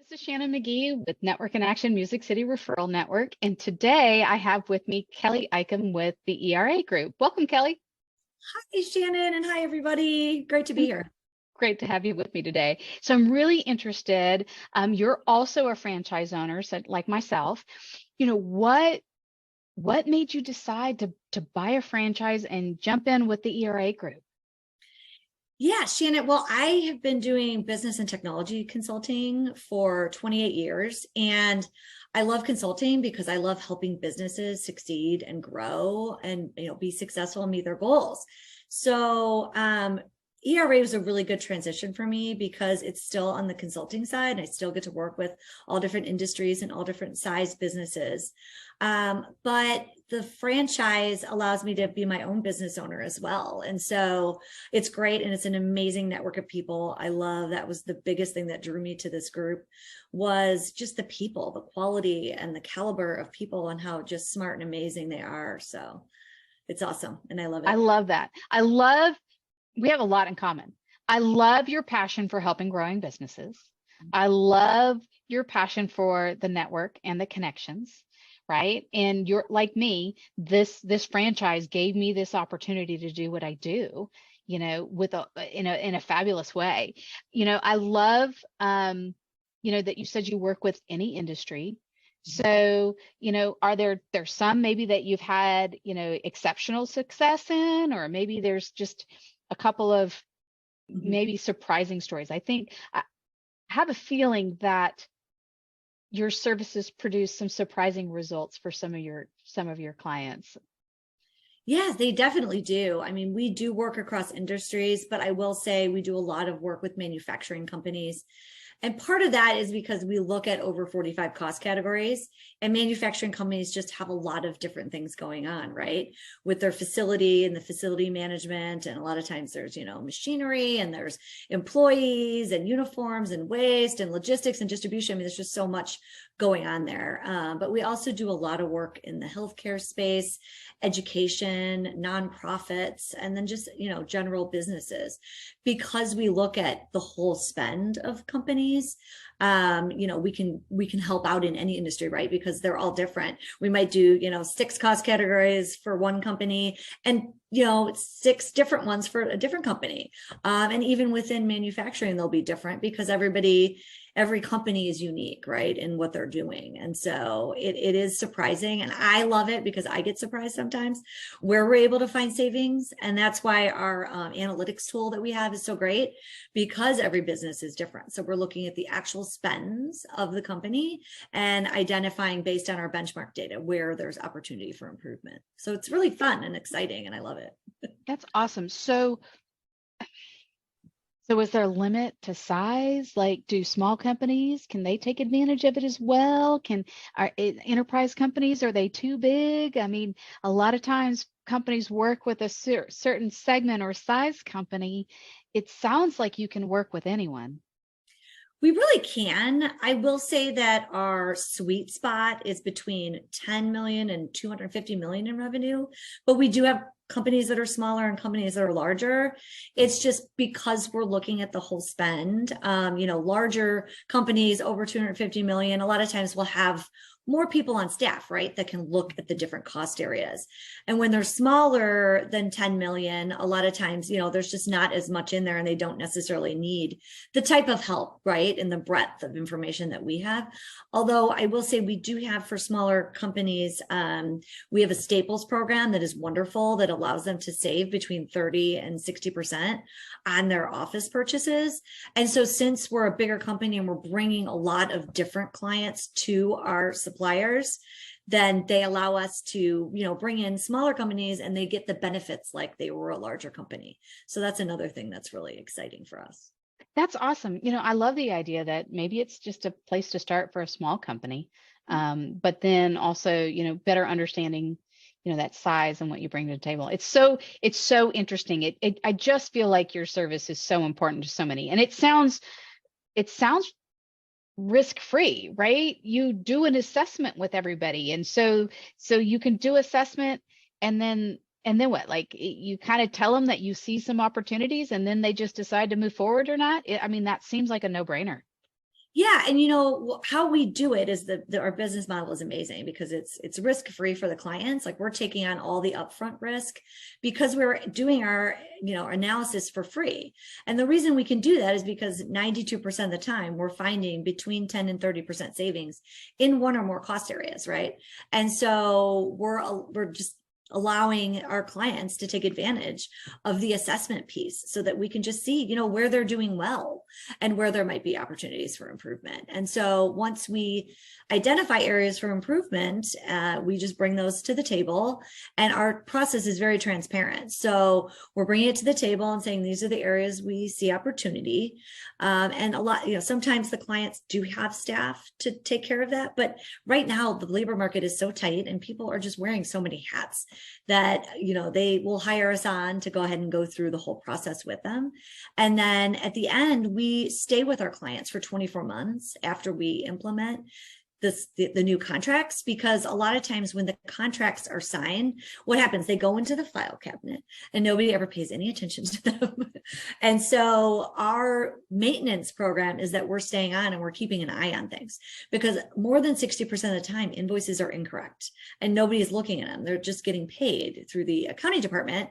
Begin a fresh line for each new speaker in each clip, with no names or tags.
This is Shannon McGee with Network in Action Music City Referral Network. And today I have with me Kelly Icahn with the ERA Group. Welcome, Kelly.
Hi, Shannon, and hi, everybody. Great to be here.
Great to have you with me today. So I'm really interested. You're also a franchise owner, so like myself. What made you decide to buy a franchise and jump in with the ERA Group?
Yeah, Shannon. Well, I have been doing business and technology consulting for 28 years, and I love consulting because I love helping businesses succeed and grow and be successful and meet their goals. So ERA was a really good transition for me because it's still on the consulting side and I still get to work with all different industries and all different size businesses. But the franchise allows me to be my own business owner as well. And so it's great. And it's an amazing network of people. I love that was the biggest thing that drew me to this group was just the people, the quality and the caliber of people and how just smart and amazing they are. So it's awesome. And I love it.
I love that. We have a lot in common. I love your passion for helping growing businesses. I love your passion for the network and the connections, right? And you're like me, this franchise gave me this opportunity to do what I do, in a fabulous way. I love, that you said you work with any industry. So, are there some maybe that you've had, exceptional success in, or maybe there's just a couple of maybe surprising stories? I think I have a feeling that your services produce some surprising results for some of your clients.
Yeah, they definitely do. I mean, we do work across industries, but I will say we do a lot of work with manufacturing companies. And part of that is because we look at over 45 cost categories, and manufacturing companies just have a lot of different things going on, right? With their facility and the facility management. And a lot of times there's, machinery and there's employees and uniforms and waste and logistics and distribution. I mean, there's just so much going on there. But we also do a lot of work in the healthcare space, education, nonprofits, and then just, general businesses. Because we look at the whole spend of companies, we can help out in any industry, right? Because they're all different. We might do, 6 cost categories for one company and, 6 different ones for a different company. And even within manufacturing, they'll be different because every company is unique, right, in what they're doing. And so it is surprising. And I love it because I get surprised sometimes where we're able to find savings. And that's why our analytics tool that we have is so great, because every business is different. So we're looking at the actual spends of the company and identifying based on our benchmark data where there's opportunity for improvement. So it's really fun and exciting, and I love it.
That's awesome. So is there a limit to size? Like, do small companies, can they take advantage of it as well? Are enterprise companies, are they too big? I mean, a lot of times companies work with a certain segment or size company. It sounds like you can work with anyone.
We really can. I will say that our sweet spot is between 10 million and 250 million in revenue, but we do have companies that are smaller and companies that are larger. It's just because we're looking at the whole spend. Larger companies over 250 million, a lot of times will have more people on staff, right, that can look at the different cost areas. And when they're smaller than 10 million, a lot of times, there's just not as much in there and they don't necessarily need the type of help, right, and the breadth of information that we have. Although I will say we do have for smaller companies, we have a Staples program that is wonderful that allows them to save between 30 and 60% on their office purchases. And so since we're a bigger company and we're bringing a lot of different clients to our suppliers, then they allow us to, bring in smaller companies and they get the benefits like they were a larger company. So that's another thing that's really exciting for us.
That's awesome. I love the idea that maybe it's just a place to start for a small company, but then also, better understanding, that size and what you bring to the table. It's so interesting. I just feel like your service is so important to so many, and it sounds risk-free, right? You do an assessment with everybody, and so you can do assessment, and then what? Like, you kind of tell them that you see some opportunities, and then they just decide to move forward or not. I mean, that seems like a no-brainer.
Yeah, and you know how we do it is our business model is amazing because it's risk free for the clients. Like we're taking on all the upfront risk because we're doing our analysis for free. And the reason we can do that is because 92% of the time we're finding between 10 and 30% savings in one or more cost areas, right? And so we're just allowing our clients to take advantage of the assessment piece so that we can just see, where they're doing well and where there might be opportunities for improvement. And so once we identify areas for improvement, we just bring those to the table, and our process is very transparent. So we're bringing it to the table and saying, these are the areas we see opportunity. And a lot, sometimes the clients do have staff to take care of that. But right now the labor market is so tight and people are just wearing so many hats that, they will hire us on to go ahead and go through the whole process with them. And then at the end, we stay with our clients for 24 months after we implement the new contracts, because a lot of times when the contracts are signed, what happens? They go into the file cabinet and nobody ever pays any attention to them. And so our maintenance program is that we're staying on and we're keeping an eye on things, because more than 60% of the time invoices are incorrect and nobody's looking at them. They're just getting paid through the accounting department.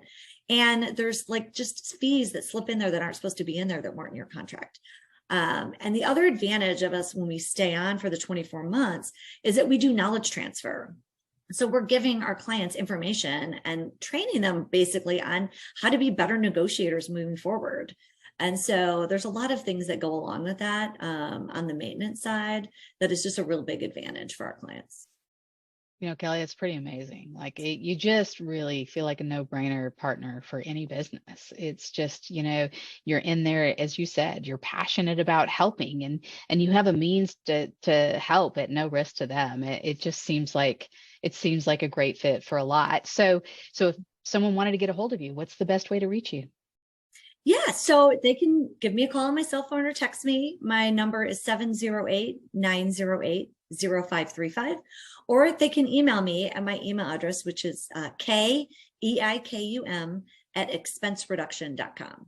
And there's like just fees that slip in there that aren't supposed to be in there that weren't in your contract. And the other advantage of us when we stay on for the 24 months is that we do knowledge transfer. So we're giving our clients information and training them basically on how to be better negotiators moving forward. And so there's a lot of things that go along with that on the maintenance side that is just a real big advantage for our clients.
Kelly, it's pretty amazing. Like you just really feel like a no-brainer partner for any business. It's just, you're in there, as you said, you're passionate about helping and you have a means to help at no risk to them. It just seems like a great fit for a lot. So if someone wanted to get a hold of you, what's the best way to reach you?
Yeah, so they can give me a call on my cell phone or text me. My number is 708-908-0535, or they can email me at my email address, which is keikum@expensereduction.com.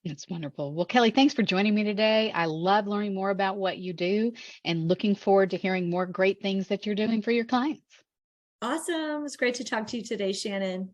That's wonderful. Well, Kelly, thanks for joining me today. I love learning more about what you do and looking forward to hearing more great things that you're doing for your clients.
Awesome. It's great to talk to you today, Shannon.